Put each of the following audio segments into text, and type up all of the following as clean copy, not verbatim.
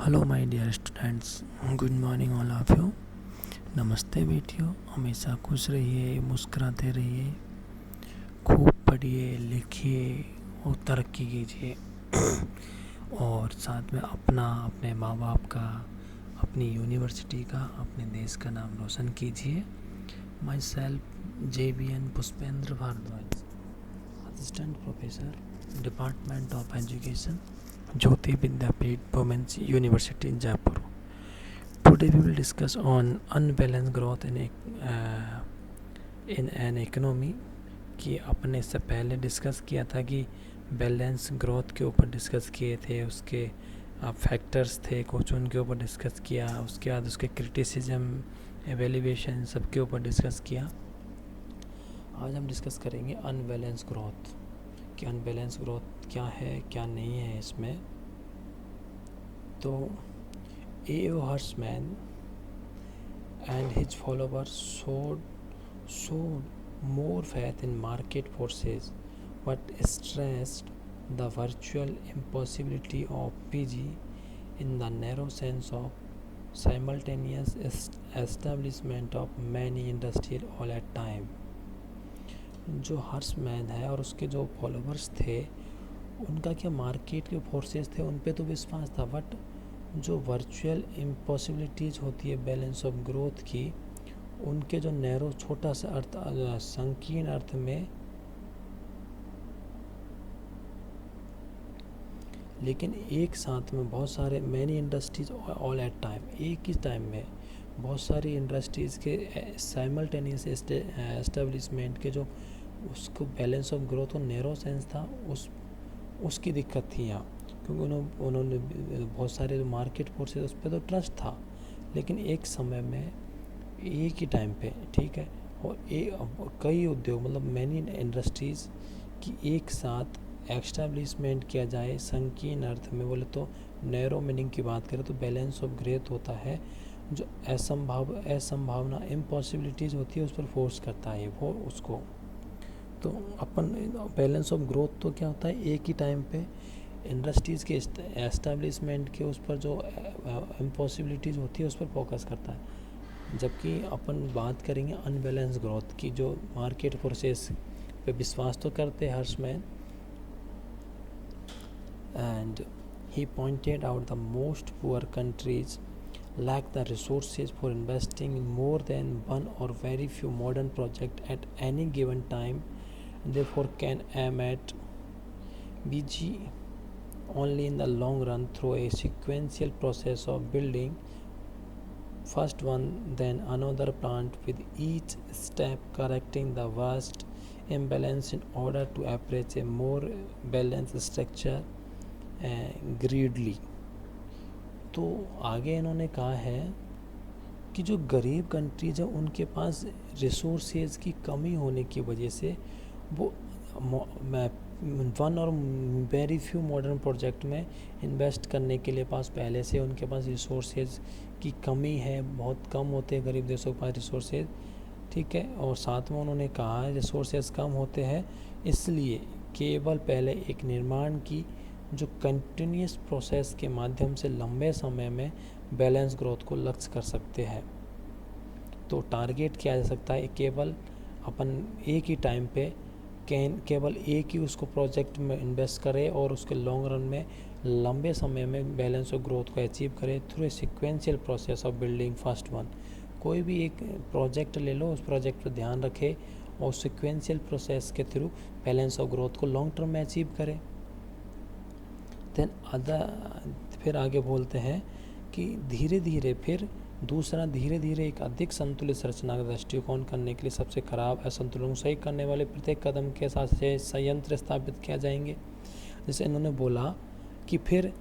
Hello my dear students, good morning all of you. नमस्ते बेटियों, हमेशा खुश रहिए, मुस्कुराते रहिए, खूब पढ़िए लिखिए और तरक्की कीजिए और साथ में अपने माँ बाप का, अपनी यूनिवर्सिटी का, अपने देश का नाम रोशन कीजिए। Myself JBN Pushpendra Bhardwaj, assistant professor, department of education, Jyoti Vidyapeeth Women's University in Jaipur. Today we will discuss on unbalanced growth in an economy। कि अपने इससे पहले डिस्कस किया था कि बैलेंस ग्रोथ के ऊपर डिस्कस किए थे, उसके फैक्टर्स थे कुछ, उनके ऊपर डिस्कस किया, उसके बाद उसके क्रिटिसिज्म, एवेल्यूएशन, सबके ऊपर डिस्कस किया। आज हम डिस्कस करेंगे अनबैलेंस ग्रोथ कि अनबैलेंस ग्रोथ क्या है, क्या नहीं है इसमें। तो A.O. Hirschman and his followers showed more faith in market forces, but stressed the virtual impossibility of PG in the narrow sense of simultaneous establishment of many industries all at time। जो हर्षमैन है और उसके जो followers थे, उनका क्या market के forces थे उन पे तो विश्वास था, बट जो वर्चुअल इम्पॉसिबिलिटीज़ होती है बैलेंस ऑफ ग्रोथ की, उनके जो नैरो छोटा सा अर्थ, संकीर्ण अर्थ में, लेकिन एक साथ में बहुत सारे many industries all at time, एक ही टाइम में बहुत सारी इंडस्ट्रीज़ के साइमल्टेनियस एस्टेब्लिशमेंट के जो उसको बैलेंस ऑफ ग्रोथ और नैरो सेंस था, उसकी दिक्कत थी यहाँ। क्योंकि उन्होंने बहुत सारे जो मार्केट फोर्सेस उस पर तो ट्रस्ट था, लेकिन एक समय में एक ही टाइम पे, ठीक है, और कई उद्योग मतलब मैनी इंडस्ट्रीज़ की एक साथ एस्टैब्लिशमेंट किया जाए, संकीर्ण अर्थ में बोले तो नैरो मीनिंग की बात करें तो बैलेंस ऑफ ग्रोथ होता है जो असंभावना इम्पॉसिबिलिटीज़ होती है उस पर फोर्स करता है वो उसको। तो अपन बैलेंस ऑफ ग्रोथ तो क्या होता है, एक ही टाइम पे इंडस्ट्रीज़ के एस्टैब्लिशमेंट के उस पर जो इम्पॉसिबिलिटीज़ होती है उस पर फोकस करता है। जबकि अपन बात करेंगे अनबैलेंस ग्रोथ की, जो मार्केट फोर्सेस पे विश्वास तो करते हैं Hirschman, and he pointed out the most poor countries lack the resources for investing in more than one or very few modern projects at any given time, and therefore can aim at BG only in the long run through a sequential process of building first one then another plant, with each step correcting the vast imbalance in order to approach a more balanced structure greedily। तो आगे इन्होंने कहा है कि जो गरीब countries हैं उनके पास रिसोर्सेज की कमी होने की वजह से वो वन और वेरी फ्यू मॉडर्न प्रोजेक्ट में इन्वेस्ट करने के लिए पास पहले से उनके पास रिसोर्सेज की कमी है, बहुत कम होते हैं गरीब देशों के पास रिसोर्सेज, ठीक है। और साथ में उन्होंने कहा रिसोर्सेज कम होते हैं इसलिए केवल पहले एक निर्माण की जो कंटिन्यूस प्रोसेस के माध्यम से लंबे समय में बैलेंस ग्रोथ को लक्ष्य कर सकते हैं। तो टारगेट किया जा सकता है केवल अपन एक ही टाइम पे केवल एक ही उसको प्रोजेक्ट में इन्वेस्ट करें और उसके लॉन्ग रन में लंबे समय में बैलेंस ऑफ ग्रोथ को अचीव करें through a sequential process of building first one. कोई भी एक प्रोजेक्ट ले लो, उस प्रोजेक्ट पर ध्यान रखें और सिक्वेंशियल प्रोसेस के थ्रू बैलेंस ऑफ ग्रोथ को लॉन्ग टर्म में अचीव करें। फिर आगे बोलते हैं कि धीरे धीरे एक अधिक संतुलित संरचना का दृष्टिकोण करने के लिए सबसे खराब असंतुलन को सही करने वाले प्रत्येक कदम के साथ से संयंत्र स्थापित किया जाएंगे। जैसे इन्होंने बोला कि फिर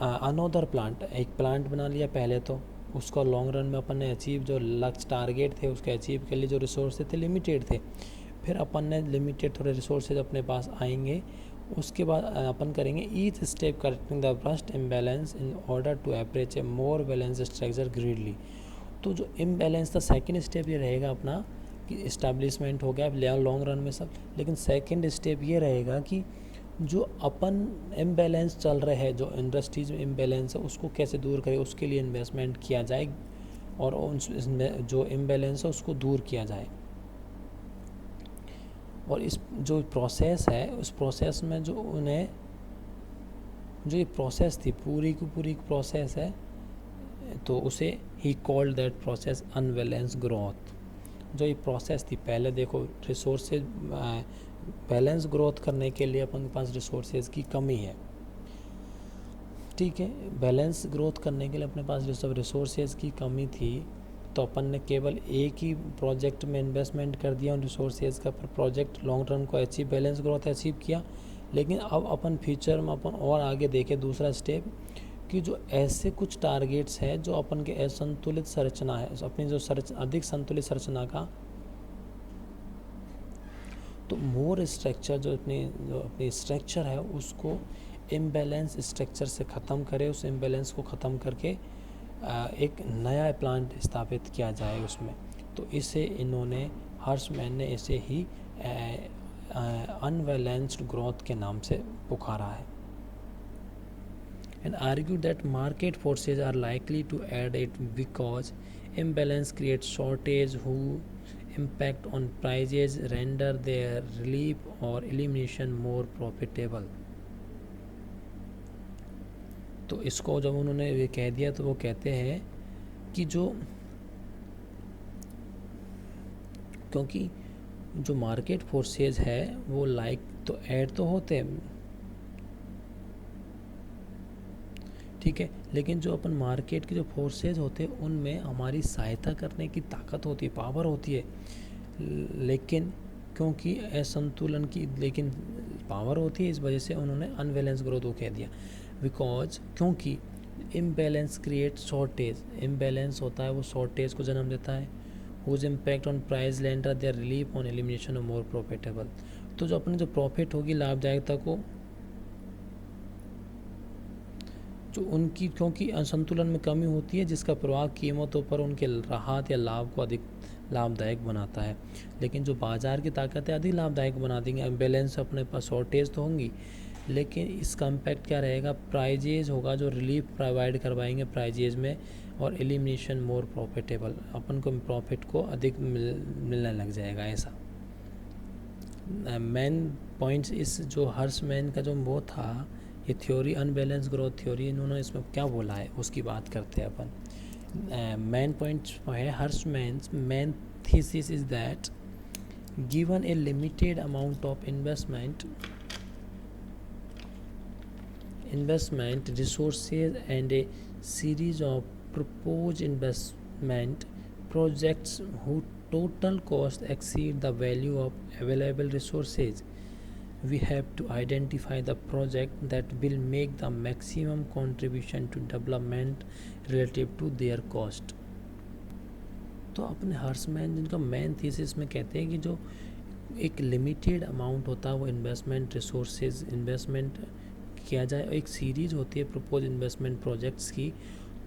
अनोदर प्लांट, एक प्लांट बना लिया पहले, तो उसको लॉन्ग रन में अपन ने अचीव जो लक्ष्य टारगेट थे उसके अचीव के लिए जो रिसोर्स थे लिमिटेड थे, फिर अपन ने लिमिटेड थोड़े रिसोर्सेज अपने पास आएंगे, उसके बाद अपन करेंगे each step correcting the burst imbalance in order to approach a more balance structure greedily. तो जो इम्बैलेंस था सेकंड स्टेप ये रहेगा अपना कि इस्टेब्लिशमेंट हो गया लॉन्ग रन में सब, लेकिन सेकंड स्टेप ये रहेगा कि जो अपन इम्बैलेंस चल रहा है, जो इंडस्ट्रीज में इम्बैलेंस है उसको कैसे दूर करें, उसके लिए इन्वेस्टमेंट किया जाए और जो इम्बैलेंस है उसको दूर किया जाए। और इस जो प्रोसेस है उस प्रोसेस में जो ये प्रोसेस थी पूरी की पूरी प्रोसेस है, तो उसे he called that process unbalance growth. जो ये प्रोसेस थी, पहले देखो रिसोर्सेज बैलेंस ग्रोथ करने के लिए अपन के पास रिसोर्सेज की कमी है, ठीक है। बैलेंस ग्रोथ करने के लिए अपने पास रिसोर्सेज की कमी थी, तो अपन ने केवल एक ही प्रोजेक्ट में इन्वेस्टमेंट कर दिया उन रिसोर्सेज का, पर प्रोजेक्ट लॉन्ग टर्म को अचीव बैलेंस ग्रोथ अचीव किया। लेकिन अब अपन फ्यूचर में अपन और आगे देखें दूसरा स्टेप, कि जो ऐसे कुछ टारगेट्स हैं जो अपन के असंतुलित संरचना है, अपनी जो अधिक संतुलित संरचना का, तो मोर स्ट्रक्चर जो अपनी स्ट्रक्चर है उसको इम्बैलेंस स्ट्रक्चर से ख़त्म करे, उस इम्बैलेंस को ख़त्म करके एक नया प्लांट स्थापित किया जाए उसमें। तो इसे इन्होंने हर्षमैन ने इसे ही अनबैलेंस्ड ग्रोथ के नाम से पुकारा है। And argue that market forces are likely to add it because imbalance creates shortage who impact on prices render their relief or elimination more profitable। तो इसको जब उन्होंने ये कह दिया तो वो कहते हैं कि क्योंकि जो मार्केट फोर्सेज है वो तो ऐड तो होते हैं, ठीक है, लेकिन जो अपन मार्केट के जो फोर्सेज होते हैं उनमें हमारी सहायता करने की ताकत होती है, पावर होती है, लेकिन क्योंकि असंतुलन की लेकिन पावर होती है, इस वजह से उन्होंने अनबैलेंस ग्रोथ को कह दिया। बिकॉज क्योंकि इम्बैलेंस क्रिएट शॉर्टेज, इम्बैलेंस होता है वो शॉर्टेज को जन्म देता है, whose impact on price lender their relief on elimination of more profitable. तो जो अपने जो प्रॉफिट होगी, लाभदायकता को जो उनकी क्योंकि असंतुलन में कमी होती है जिसका प्रभाव कीमतों पर उनके राहत या लाभ को अधिक लाभदायक बनाता है। लेकिन जो बाजार की ताकत है अधिक लाभदायक बना देंगे। बैलेंस अपने पास शॉर्टेज तो होंगी, लेकिन इसका इम्पैक्ट क्या रहेगा, प्राइजेज होगा जो रिलीफ प्रोवाइड करवाएंगे प्राइजेज में, और एलिमिनेशन मोर प्रॉफिटेबल, अपन को प्रॉफिट को अधिक मिलने लग जाएगा। ऐसा मेन पॉइंट्स इस जो हर्षमैन का जो वो था, ये थ्योरी अनबैलेंस ग्रोथ थ्योरी, इन्होंने इसमें क्या बोला है उसकी बात करते हैं अपन। मेन पॉइंट है Hirschman's main thesis is that given a limited amount of investment resources and a series of proposed investment projects whose total cost exceed the value of available resources, we have to identify the project that will make the maximum contribution to development relative to their cost। तो अपने हर्षमैन जिनका main thesis में कहते हैं कि जो एक limited amount होता है वो इन्वेस्टमेंट रिसोर्सेज इन्वेस्टमेंट किया जाए, एक सीरीज होती है प्रपोज इन्वेस्टमेंट प्रोजेक्ट्स की,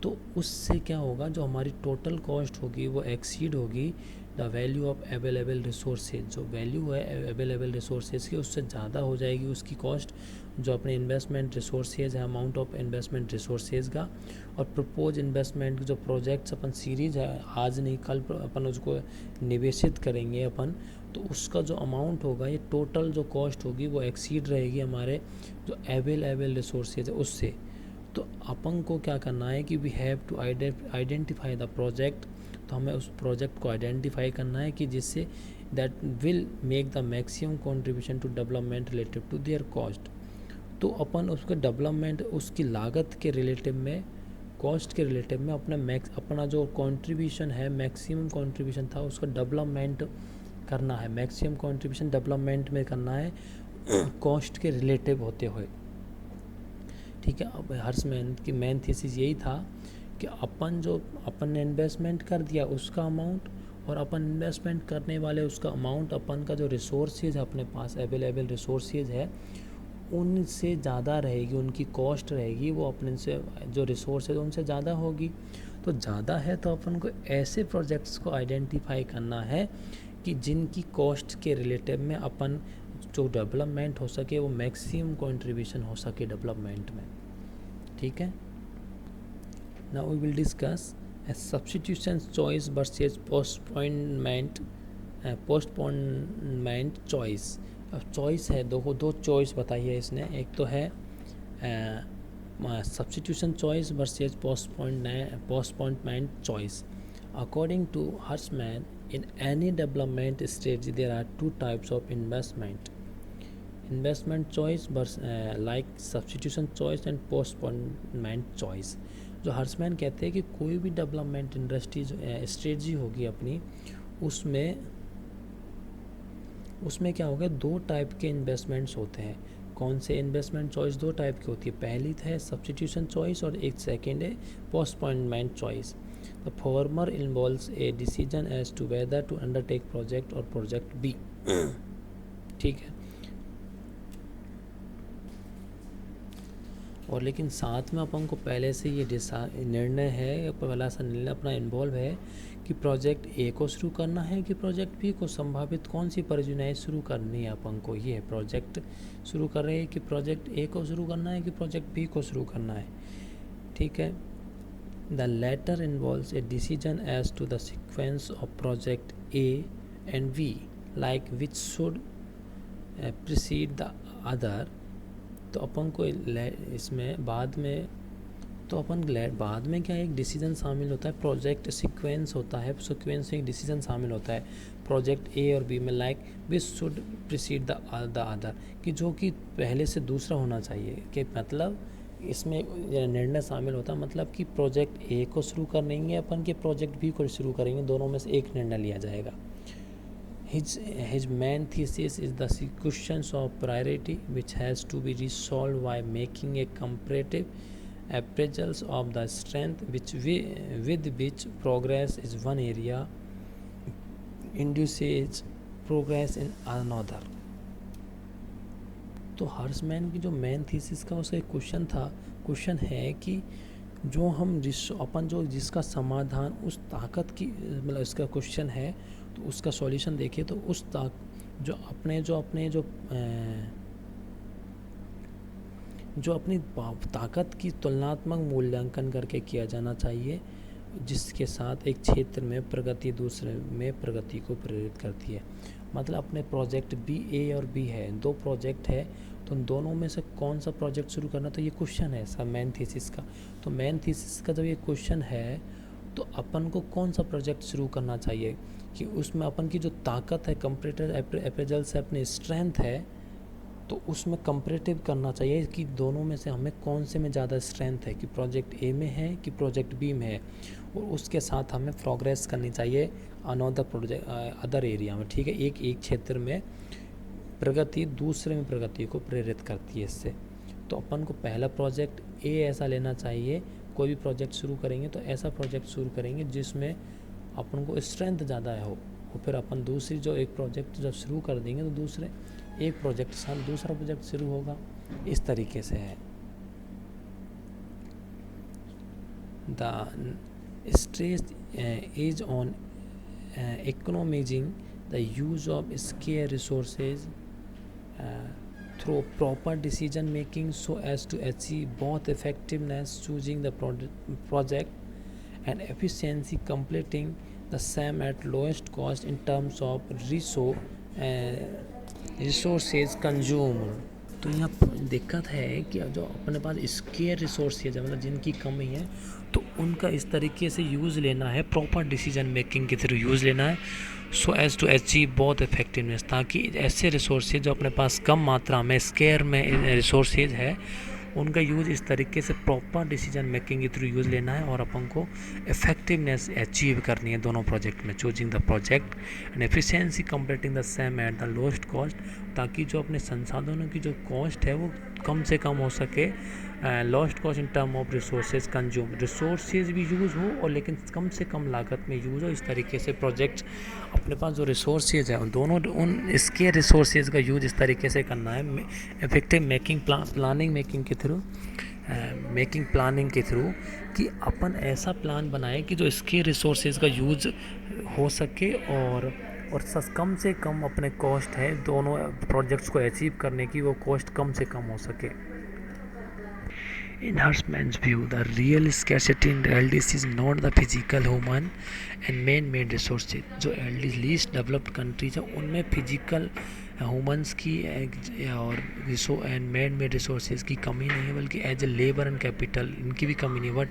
तो उससे क्या होगा, जो हमारी टोटल कॉस्ट होगी वो एक्सीड होगी the value of available resources, जो वैल्यू है अवेलेबल रिसोर्सेज की उससे ज़्यादा हो जाएगी उसकी कॉस्ट, जो अपने इन्वेस्टमेंट रिसोर्सेज है अमाउंट ऑफ इन्वेस्टमेंट रिसोर्सेज का। और प्रपोज इन्वेस्टमेंट जो प्रोजेक्ट्स अपन सीरीज है, आज नहीं कल अपन उसको निवेशित करेंगे अपन, तो उसका जो अमाउंट होगा, ये टोटल जो कॉस्ट होगी वो एक्सीड रहेगी हमारे जो अवेलेबल रिसोर्सेज है उससे। तो अपन को क्या करना है कि we have to identify the project, तो हमें उस प्रोजेक्ट को आइडेंटिफाई करना है कि जिससे that will make the maximum contribution to development relative to their cost. तो अपन उसके डेवलपमेंट उसकी लागत के रिलेटिव में, कॉस्ट के रिलेटिव में अपना जो कंट्रीब्यूशन है, मैक्सिमम कंट्रीब्यूशन था उसका डेवलपमेंट करना है, मैक्सिमम कंट्रीब्यूशन डेवलपमेंट में करना है कॉस्ट के रिलेटिव होते हुए, ठीक है। अब हर्षमैन की मेन थीसिस यही था कि अपन ने इन्वेस्टमेंट कर दिया उसका अमाउंट, और अपन इन्वेस्टमेंट करने वाले उसका अमाउंट, अपन का जो रिसोर्सेज है अपने पास अवेलेबल रिसोर्सेज है उनसे ज़्यादा रहेगी, उनकी कॉस्ट रहेगी वो अपने से जो रिसोर्सेज उनसे ज़्यादा होगी। तो ज़्यादा है तो अपन को ऐसे प्रोजेक्ट्स को आइडेंटिफाई करना है कि जिनकी कॉस्ट के रिलेटिव में अपन जो डेवलपमेंट हो सके वो मैक्सिमम कंट्रीब्यूशन हो सके डेवलपमेंट में, ठीक है। Now we will discuss substitution choice versus postponement choice. अब चॉइस है, दो चॉइस बताई है इसने, एक तो है substitution choice versus postponement choice. According to Hirschman, in any development stage there are two types of investment choice like substitution choice and postponement choice। जो हर्समैन कहते हैं कि कोई भी डेवलपमेंट इंडस्ट्री स्ट्रेटजी होगी अपनी, उसमें क्या होगा, दो टाइप के इन्वेस्टमेंट्स होते हैं। कौन से इन्वेस्टमेंट चॉइस दो टाइप की होती है, पहली है सब्स्टिट्यूशन चॉइस और एक सेकेंड है postponement choice. The former involves a decision as to whether to undertake project or project B। ठीक है, और लेकिन साथ में अपन को पहले से ये निर्णय है, पहला सा निर्णय अपना इन्वॉल्व है कि प्रोजेक्ट ए को शुरू करना है कि प्रोजेक्ट बी को, संभावित कौन सी परियोजनाएं शुरू करनी है अपन को। ये प्रोजेक्ट शुरू कर रहे हैं कि प्रोजेक्ट ए को शुरू करना है कि प्रोजेक्ट बी को शुरू करना है, ठीक है। The latter involves a decision as to the sequence of project A and B, like which should precede the other। तो अपन को इसमें बाद में क्या एक डिसीजन शामिल होता है, प्रोजेक्ट सीक्वेंस होता है, सीक्वेंस में एक डिसीजन शामिल होता है प्रोजेक्ट ए और बी में, like which should precede the other, कि जो कि पहले से दूसरा होना चाहिए, कि मतलब इसमें निर्णय शामिल होता है, मतलब कि प्रोजेक्ट ए को शुरू करेंगे अपन के प्रोजेक्ट बी को शुरू करेंगे, दोनों में से एक निर्णय लिया जाएगा। His main thesis is the questions of priority which has to be resolved by making a comparative appraisals of the strength with which progress is one area induces progress in another। तो हर्समैन की जो main thesis का उसका एक question है कि जो हम अपन जो जिसका समाधान उस ताकत की, मतलब इसका क्वेश्चन है, तो उसका सॉल्यूशन देखिए तो उस जो अपनी ताकत की तुलनात्मक मूल्यांकन करके किया जाना चाहिए, जिसके साथ एक क्षेत्र में प्रगति दूसरे में प्रगति को प्रेरित करती है। मतलब अपने प्रोजेक्ट बी, ए और बी है, दो प्रोजेक्ट है, तो उन दोनों में से कौन सा प्रोजेक्ट शुरू करना, तो ये क्वेश्चन है सब मेन थीसिस का। तो मेन थीसिस का जब ये क्वेश्चन है तो अपन को कौन सा प्रोजेक्ट शुरू करना चाहिए, कि उसमें अपन की जो ताकत है, कंपैरेटिव अप्रेजल से अपनी स्ट्रेंथ है, तो उसमें कंपैरेटिव करना चाहिए कि दोनों में से हमें कौन से में ज़्यादा स्ट्रेंथ है, कि प्रोजेक्ट ए में है कि प्रोजेक्ट बी में है, और उसके साथ हमें प्रोग्रेस करनी चाहिए अनदर प्रोजेक्ट अदर एरिया में, ठीक है। एक क्षेत्र में प्रगति दूसरे में प्रगति को प्रेरित करती है इससे। तो अपन को पहला प्रोजेक्ट ए ऐसा लेना चाहिए, कोई भी प्रोजेक्ट शुरू करेंगे तो ऐसा प्रोजेक्ट शुरू करेंगे जिसमें अपन को स्ट्रेंथ ज़्यादा हो, और फिर अपन दूसरी जो एक प्रोजेक्ट जब शुरू कर देंगे तो दूसरे एक प्रोजेक्ट के साथ दूसरा प्रोजेक्ट शुरू होगा, इस तरीके से है। The stress is on economizing the use of scarce resources through proper decision making so as to achieve both effectiveness choosing the project and efficiency completing the same at lowest cost in terms of resources consumed। तो यहाँ दिक्कत है कि जो अपने पास square resources है, मतलब जिनकी कमी है, तो उनका इस तरीके से यूज़ लेना है, प्रॉपर डिसीजन मेकिंग के थ्रू यूज़ लेना है, सो एज़ टू अचीव बहुत इफेक्टिवनेस, ताकि ऐसे रिसोर्सेज जो अपने पास कम मात्रा में स्केयर में रिसोर्सेज है, उनका यूज़ इस तरीके से प्रॉपर डिसीजन मेकिंग के थ्रू यूज़ लेना है, और अपन को इफेक्टिवनेस अचीव करनी है दोनों प्रोजेक्ट में, choosing the project and efficiency completing the same at the lowest cost, ताकि जो अपने संसाधनों की जो कॉस्ट है वो कम से कम हो सके, lost cost in term of resources consume, resources भी यूज़ हो और लेकिन कम से कम लागत में यूज़ हो। इस तरीके से प्रोजेक्ट अपने पास जो रिसोर्सेज है दोनों उन इसके रिसोर्सेज का यूज़ इस तरीके से करना है, इफेक्टिव मेकिंग प्लानिंग मेकिंग के थ्रू, मेकिंग प्लानिंग के थ्रू, कि अपन ऐसा प्लान बनाए कि जो इसके रिसोर्सेज का यूज़ हो सके और और कम से कम अपने कॉस्ट है दोनों प्रोजेक्ट्स को अचीव करने की, वो कॉस्ट कम से कम हो सके। In Hirschman's view, the real scarcity in LDC is not the physical, human and man-made resources. जो least developed countries है उनमें फिजिकल ह्यूमंस की और एंड मैन मेड रिसोर्सेज की कमी नहीं है, बल्कि as a labour and capital इनकी भी कमी नहीं है। But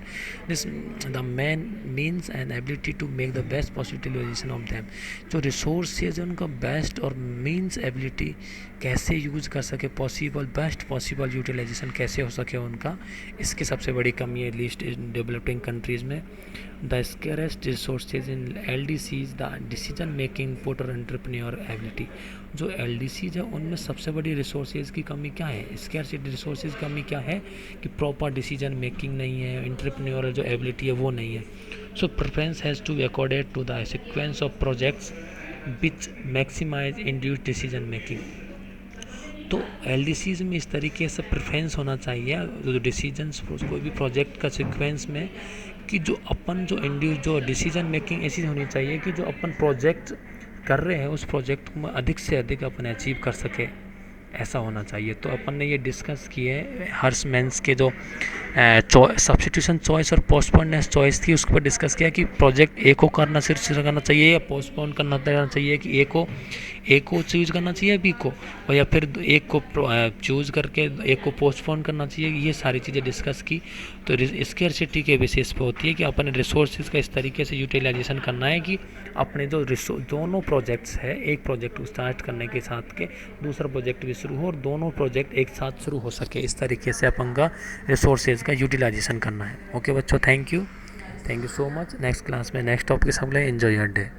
this the man means and ability to make the best possible utilisation of them. जो रिसोर्सेज है उनका बेस्ट और मीन्स एबिलिटी कैसे यूज़ कर सके, पॉसिबल बेस्ट पॉसिबल यूटिलाइजेशन कैसे हो सके उनका, इसकी सबसे बड़ी कमी है लीस्ट इन डेवलपिंग कंट्रीज़ में। The scarcest resources in LDCs the decision making porter entrepreneur ability. जो LDCs है उनमें सबसे बड़ी रिसोर्सेज की कमी क्या है, स्केर्सिटी रिसोर्सेज की कमी क्या है कि प्रॉपर डिसीजन मेकिंग नहीं है, एंटरप्रेन्योरल जो एबिलिटी है वो नहीं है। So preference has to be accorded to the sequence of projects which maximise induced decision making. तो LDCs में इस तरीके से प्रेफरेंस होना चाहिए जो डिसीजंस कोई भी प्रोजेक्ट का सीक्वेंस में, कि जो अपन जो इंड्यूस जो डिसीजन मेकिंग ऐसी होनी चाहिए कि जो अपन प्रोजेक्ट कर रहे हैं उस प्रोजेक्ट में अधिक से अधिक अपन अचीव कर सके, ऐसा होना चाहिए। तो अपन ने ये डिस्कस किए हर्समैन्स के जो सब्स्टिट्यूशन चॉइस और पोस्टपोननेस चॉइस थी उसके ऊपर डिस्कस किया कि प्रोजेक्ट ए को करना सिर्फ करना चाहिए या पोस्टपोन करना चाहिए, कि ए को चूज़ करना चाहिए बी को, और या फिर एक को चूज़ करके एक को पोस्टपोन करना चाहिए। ये सारी चीज़ें डिस्कस की। तो स्केर्सिटी के बेसिस पे होती है कि अपने रिसोर्सेज का इस तरीके से यूटिलाइजेशन करना है कि अपने जो दोनों प्रोजेक्ट्स है, एक प्रोजेक्ट को स्टार्ट करने के साथ के दूसरा प्रोजेक्ट भी शुरू हो और दोनों प्रोजेक्ट एक साथ शुरू हो सके, इस तरीके से अपन का रिसोर्सेज का यूटिलाइजेशन करना है। ओके बच्चों, thank you so much. Next class में नेक्स्ट टॉपिक के सामने एंजॉय योर डे।